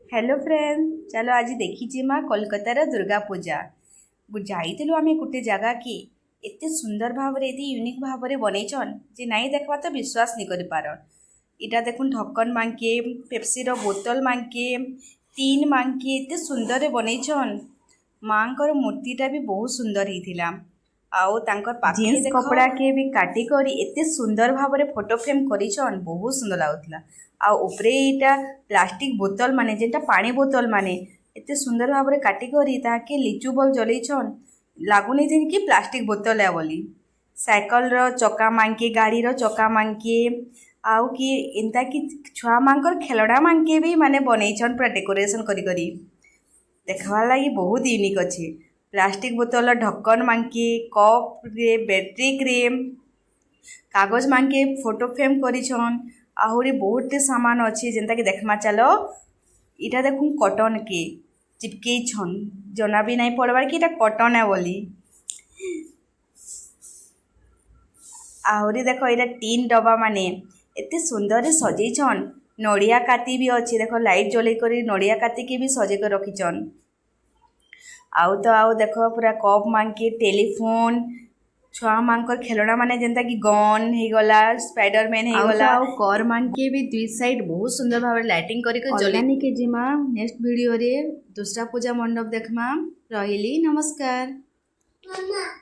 Hello friend, चलो आज देखी माँ कोलकातार दुर्गा पूजा जाइलु आम गोटे जगह कि एत सुंदर भाव यूनिक भाव बनईचन जे नाई देखवा तो विश्वास नहीं कर पार। इटा देखुन ढक्कन मांके पेप्सीर बोतल मांके तीन मांके एत सुंदर बनईचन। माँ मूर्तिटा भी बहुत सुंदर होता आउ तांकर पाखे जीन्स कपड़ा के भी काटी करी एते सुंदर भाव फोटो फ्रेम करिछन। बहुत सुंदर लागुतला। आ उपरे इटा प्लास्टिक बोतल माने जेटा पानी बोतल माने एते सुंदर भाव काटी करी ताके लिचु बल जलैछन। लागुनी जेन कि प्लास्टिक बोतल है बोली। साइकल रो चक्का मांके गाड़ी रो चक्का मांके आउ कि एंता कि छुआ मांकर खेलड़ा मांके भी माने बनैछन पूरा डेकोरेशन करी करी। देखवा लगी बहुत यूनिक अच्छे। प्लास्टिक बोतल ढक्कन मांके कप रे बैटरी क्रीम कागज मांके फोटो फ्रेम करिछन। आहुरी बहुत सामान अच्छे जेनता कि देखमा चलो। इटा देखूँ कॉटन के चिपके छन जना भी नहीं पड़वार कि इटा कॉटन है बोली। आहुरी देखो इटा तीन डब्बा माने एते सुंदर सजैछन। नड़िया काती भी अच्छे देखो लाइट जलै करी नड़िया काती के भी सजे कर रखिछन। आउ देखो पूरा कप मांके टेलीफोन छुआ मांकर खेलना माने जेनता कि गन हे गला स्पाइडरमैन हे गला आउ कर मांके भी दुई साइड बहुत सुंदर भाव लाइटिंग करी के जलानी के जिमा। नेक्स्ट वीडियो रे दूसरा पूजा मंडप देखमा। रहिली नमस्कार।